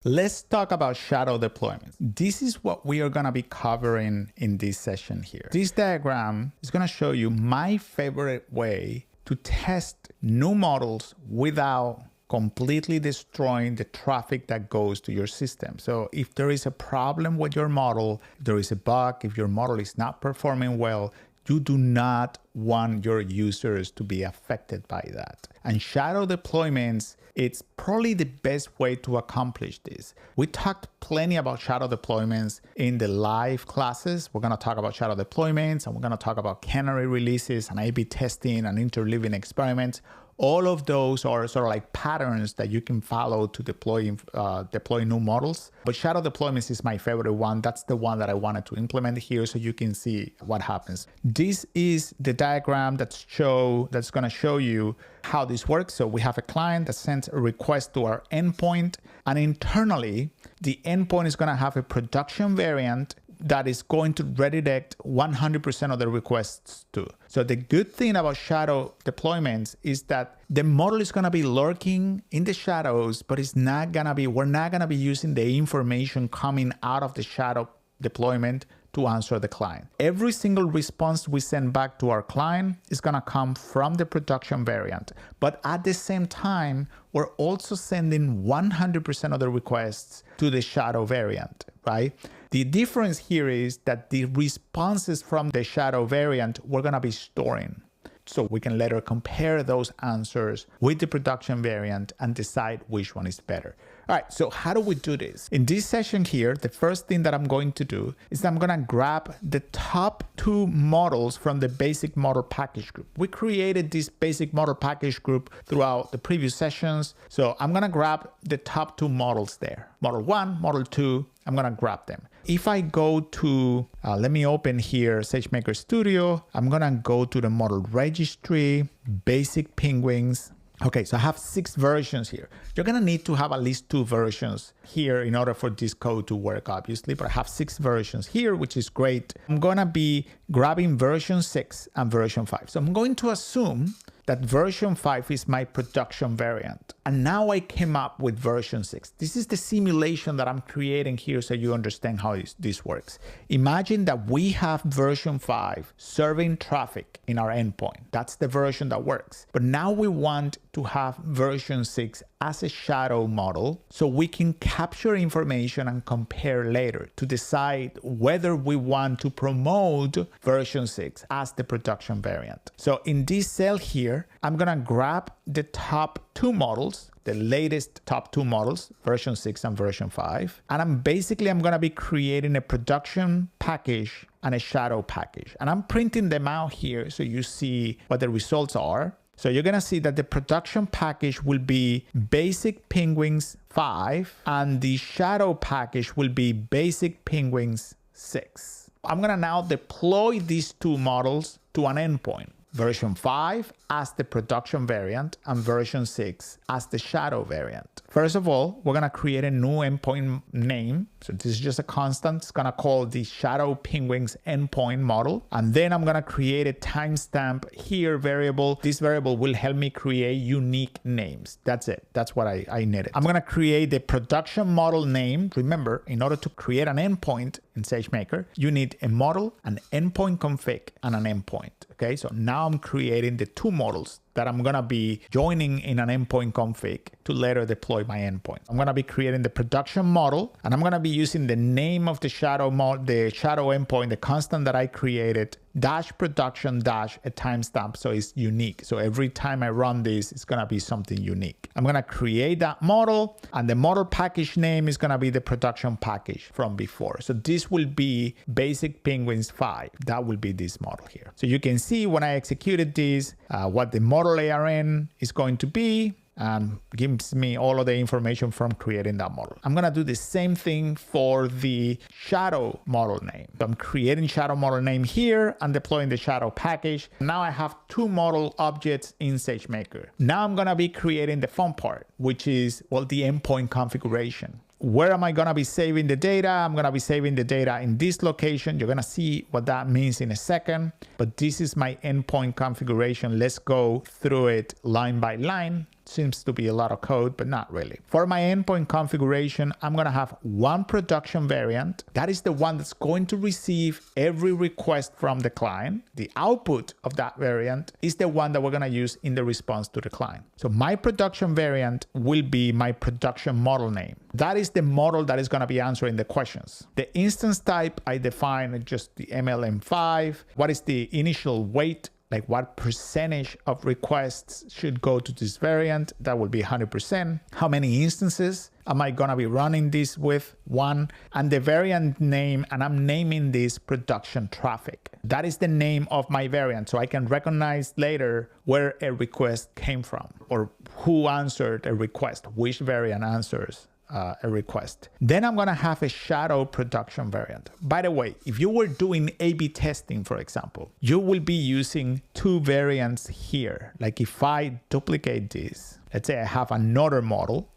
Let's talk about shadow deployments. This is what we are going to be covering in this session here. This diagram is going to show you my favorite way to test new models without completely destroying the traffic that goes to your system. So if there is a problem with your model, if there is a bug, if your model is not performing well, you do not want your users to be affected by that. And shadow deployments, it's probably the best way to accomplish this. We talked plenty about shadow deployments in the live classes. We're going to talk about shadow deployments, and we're going to talk about canary releases and A/B testing and interleaving experiments. All of those are sort of like patterns that you can follow to deploy new models. But shadow deployments is my favorite one. That's the one that I wanted to implement here so you can see what happens. This is the diagram that's going to show you how this works. So we have a client that sends a request to our endpoint, and internally, the endpoint is going to have a production variant that is going to redirect 100% of the requests to. So the good thing about shadow deployments is that the model is going to be lurking in the shadows, but we're not going to be using the information coming out of the shadow deployment to answer the client. Every single response we send back to our client is going to come from the production variant. But at the same time, we're also sending 100% of the requests to the shadow variant, right? The difference here is that the responses from the shadow variant we're going to be storing. So we can later compare those answers with the production variant and decide which one is better. All right, so how do we do this? In this session here, the first thing that I'm going to do is I'm going to grab the top two models from the basic model package group. We created this basic model package group throughout the previous sessions. So I'm going to grab the top two models there. Model 1, Model 2, I'm going to grab them. If I go to, let me open here SageMaker Studio. I'm going to go to the model registry, basic penguins. Okay, so I have 6 versions here. You're going to need to have at least 2 versions here in order for this code to work, obviously, but I have 6 versions here, which is great. I'm going to be grabbing version 6 and version 5. So I'm going to assume that version 5 is my production variant. And now I came up with version 6. This is the simulation that I'm creating here so you understand how this works. Imagine that we have version 5 serving traffic in our endpoint. That's the version that works. But now we want to have version 6 as a shadow model so we can capture information and compare later to decide whether we want to promote version 6 as the production variant. So in this cell here, I'm going to grab the top 2 models, the latest top 2 models, version 6 and version 5. And I'm going to be creating a production package and a shadow package. And I'm printing them out here so you see what the results are. So you're going to see that the production package will be basic penguins 5 and the shadow package will be basic penguins 6. I'm going to now deploy these 2 models to an endpoint. Version 5 as the production variant and version 6 as the shadow variant. First of all, we're going to create a new endpoint name. So this is just a constant. It's going to call the shadow penguins endpoint model. And then I'm going to create a timestamp here variable. This variable will help me create unique names. That's it. That's what I needed. I'm going to create the production model name. Remember, in order to create an endpoint in SageMaker, you need a model, an endpoint config, and an endpoint. Okay, so now I'm creating the 2 models that I'm going to be joining in an endpoint config to later deploy my endpoint. I'm going to be creating the production model, and I'm going to be using the name of the shadow endpoint, the constant that I created, dash production dash a timestamp, so it's unique. So every time I run this, it's going to be something unique. I'm going to create that model, and the model package name is going to be the production package from before. So this will be basic penguins 5. That will be this model here. So you can see when I executed this, what the model ARN is going to be, and gives me all of the information from creating that model. I'm going to do the same thing for the shadow model name. So I'm creating shadow model name here and deploying the shadow package. Now I have 2 model objects in SageMaker. Now I'm going to be creating the fun part, which is, well, the endpoint configuration. Where am I going to be saving the data? I'm going to be saving the data in this location. You're going to see what that means in a second. But this is my endpoint configuration. Let's go through it line by line. Seems to be a lot of code, but not really. For my endpoint configuration, I'm going to have one production variant. That is the one that's going to receive every request from the client. The output of that variant is the one that we're going to use in the response to the client. So my production variant will be my production model name. That is the model that is going to be answering the questions. The instance type, I define just the MLM5. What is the initial weight? Like what percentage of requests should go to this variant? That will be 100%. How many instances am I gonna be running this with? One. And the variant name, and I'm naming this production traffic. That is the name of my variant, so I can recognize later where a request came from or who answered a request, which variant answers a request. Then I'm going to have a shadow production variant. By the way, if you were doing A/B testing, for example, you will be using two variants here. Like if I duplicate this, let's say I have another model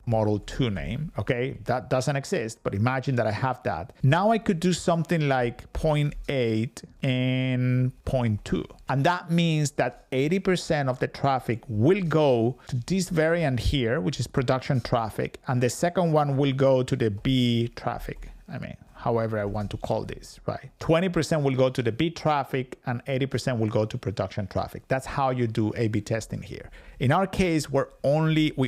2 name, okay? That doesn't exist, but imagine that I have that. Now I could do something like 0.8 and 0.2. And that means that 80% of the traffic will go to this variant here, which is production traffic, and the second one will go to the B traffic. However I want to call this, right? 20% will go to the B traffic and 80% will go to production traffic. That's how you do A/B testing here. In our case, we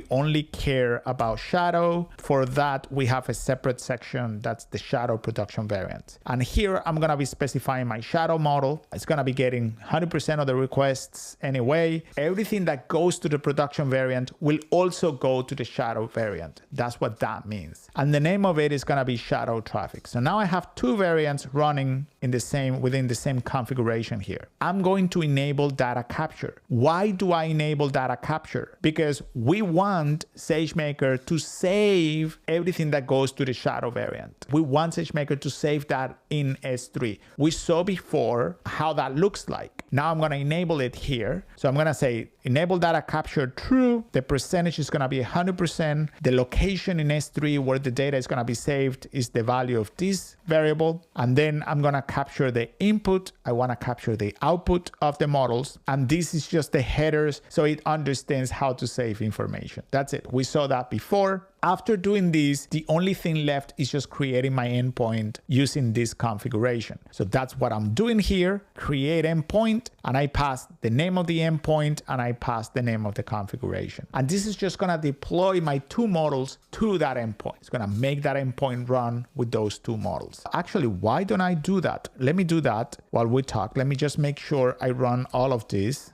only care about shadow. For that, we have a separate section that's the shadow production variant. And here I'm gonna be specifying my shadow model. It's gonna be getting 100% of the requests anyway. Everything that goes to the production variant will also go to the shadow variant. That's what that means. And the name of it is gonna be shadow traffic. So now I have two variants running within the same configuration here. I'm going to enable data capture. Why do I enable data capture? Because we want SageMaker to save everything that goes to the shadow variant. We want SageMaker to save that in S3. We saw before how that looks like. Now I'm going to enable it here. So I'm going to say enable data capture true. The percentage is going to be 100%. The location in S3 where the data is going to be saved is the value of this variable. And then I'm going to capture the input. I want to capture the output of the models. And this is just the headers, so it understands how to save information. That's it. We saw that before. After doing this, the only thing left is just creating my endpoint using this configuration. So that's what I'm doing here, create endpoint, and I pass the name of the endpoint and I pass the name of the configuration. And this is just gonna deploy my two models to that endpoint. It's gonna make that endpoint run with those two models. Actually, why don't I do that? Let me do that while we talk. Let me just make sure I run all of this.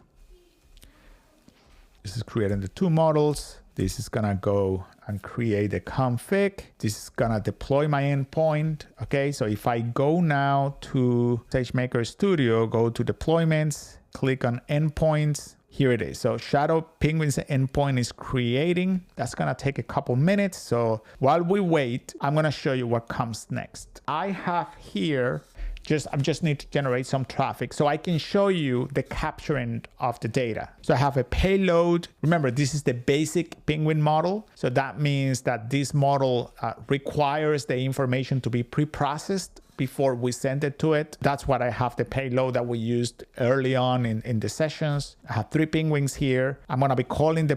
This is creating the two models. This is gonna go and create a config. This is gonna deploy my endpoint. Okay, so if I go now to SageMaker Studio, go to deployments, click on endpoints, here it is. So Shadow Penguins endpoint is creating. That's gonna take a couple minutes. So while we wait, I'm gonna show you what comes next. I have here I just need to generate some traffic so I can show you the capturing of the data. So I have a payload. Remember, this is the basic Penguin model. So that means that this model requires the information to be pre-processed before we send it to it. That's what I have the payload that we used early on in the sessions. I have 3 penguins here. I'm gonna be calling the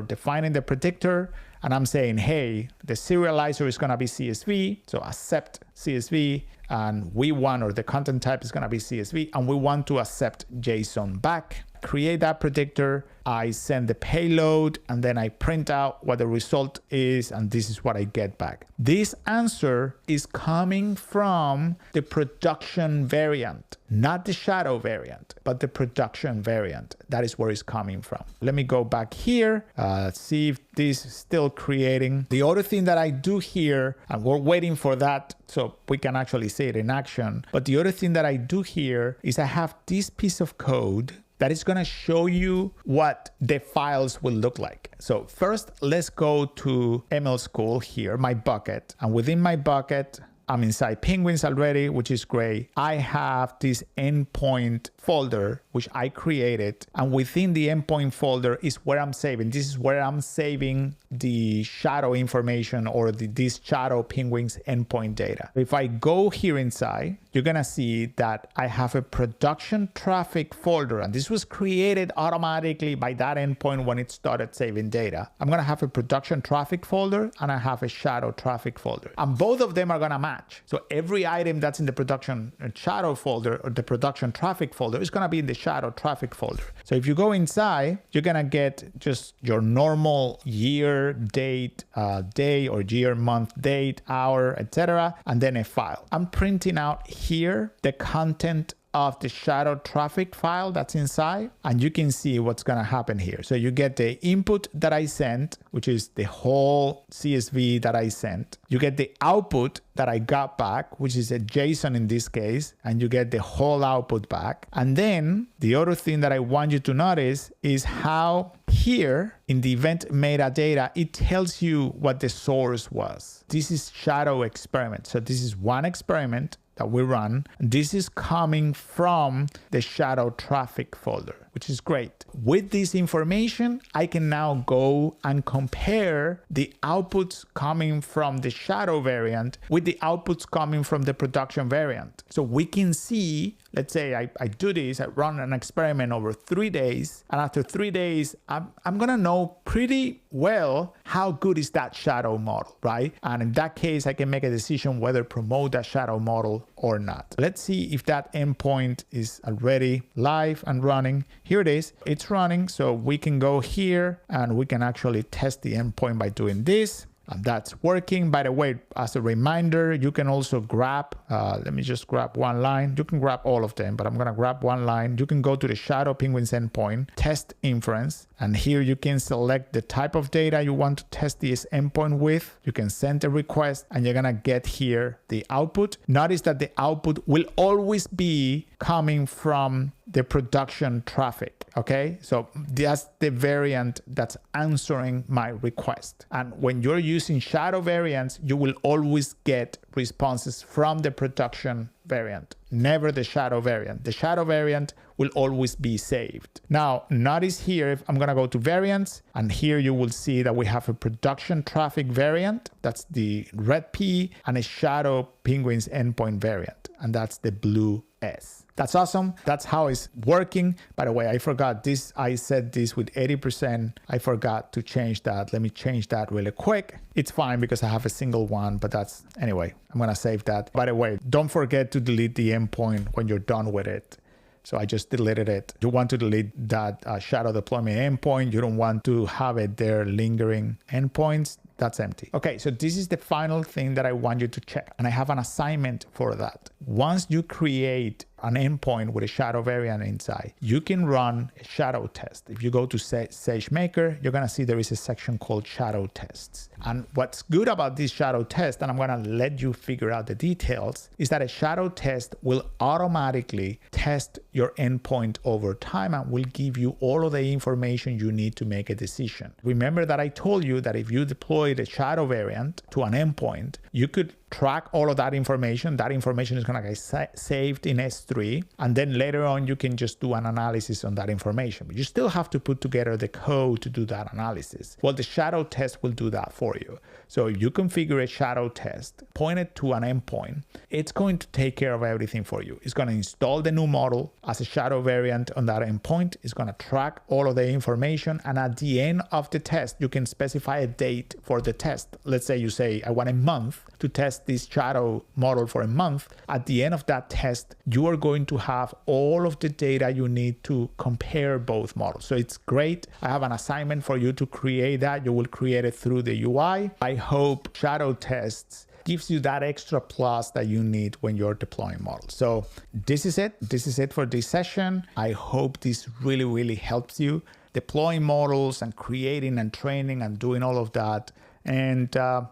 defining the predictor, and I'm saying, hey, the serializer is gonna be CSV, so accept CSV, and we want, or the content type is gonna be CSV, and we want to accept JSON back. Create that predictor, I send the payload, and then I print out what the result is, and this is what I get back. This answer is coming from the production variant, not the shadow variant, but the production variant. That is where it's coming from. Let me go back here, see if this is still creating. The other thing that I do here, and we're waiting for that so we can actually see it in action, but the other thing that I do here is I have this piece of code that is going to show you what the files will look like. So first, let's go to ML School here, my bucket. And within my bucket, I'm inside Penguins already, which is great. I have this endpoint folder, which I created. And within the endpoint folder is where I'm saving. This is where I'm saving the shadow information or this shadow Penguins endpoint data. If I go here inside, you're going to see that I have a production traffic folder, and this was created automatically by that endpoint when it started saving data. I'm going to have a production traffic folder and I have a shadow traffic folder, and both of them are going to match. So every item that's in the production shadow folder or the production traffic folder is going to be in the shadow traffic folder. So if you go inside, you're going to get just your normal year, date, day, or year, month, date, hour, etc., and then a file. I'm printing out here the content of the shadow traffic file that's inside, and you can see what's going to happen here. So you get the input that I sent, which is the whole CSV that I sent. You get the output that I got back, which is a JSON in this case, and you get the whole output back. And then the other thing that I want you to notice is how here in the event metadata, it tells you what the source was. This is shadow experiment. So this is one experiment that we run. This is coming from the shadow traffic folder, which is great. With this information, I can now go and compare the outputs coming from the shadow variant with the outputs coming from the production variant. So we can see, let's say I do this, I run an experiment over 3 days, and after 3 days, I'm gonna know pretty well how good is that shadow model, right? And in that case, I can make a decision whether promote that shadow model or not. Let's see if that endpoint is already live and running. Here it is, it's running. So we can go here and we can actually test the endpoint by doing this. And that's working. By the way, as a reminder, you can also grab, let me just grab one line. You can grab all of them, but I'm gonna grab one line. You can go to the Shadow Penguins endpoint, test inference, and here you can select the type of data you want to test this endpoint with. You can send a request and you're gonna get here the output. Notice that the output will always be coming from the production traffic, okay? So that's the variant that's answering my request. And when you're using shadow variants, you will always get responses from the production variant, never the shadow variant. The shadow variant will always be saved. Now, notice here, if I'm gonna go to variants, and here you will see that we have a production traffic variant, that's the red P, and a Shadow Penguins endpoint variant, and that's the blue S. That's awesome. That's how it's working. By the way, I forgot this. I said this with 80%. I forgot to change that. Let me change that really quick. It's fine because I have a single one, but that's, anyway, I'm going to save that. By the way, don't forget to delete the endpoint when you're done with it. So I just deleted it. You want to delete that shadow deployment endpoint. You don't want to have it there lingering endpoints. That's empty. Okay, so this is the final thing that I want you to check. And I have an assignment for that. Once you create an endpoint with a shadow variant inside, you can run a shadow test. If you go to SageMaker, you're gonna see there is a section called shadow tests. And what's good about this shadow test, and I'm gonna let you figure out the details, is that a shadow test will automatically test your endpoint over time and will give you all of the information you need to make a decision. Remember that I told you that if you deploy the shadow variant to an endpoint, you could track all of that information. That information is going to get saved in S3, and then later on you can just do an analysis on that information. But you still have to put together the code to do that analysis. Well, the shadow test will do that for you. So you configure a shadow test, point it to an endpoint. It's going to take care of everything for you. It's going to install the new model as a shadow variant on that endpoint. It's going to track all of the information, and at the end of the test, you can specify a date for the test. Let's say you say, I want a month to test this shadow model for a month. At the end of that test, you are going to have all of the data you need to compare both models. So it's great. I have an assignment for you to create that. You will create it through the UI. I hope shadow tests gives you that extra plus that you need when you're deploying models. So this is it. This is it for this session. I hope this really helps you deploying models and creating and training and doing all of that. And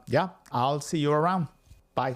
yeah, I'll see you around. Bye.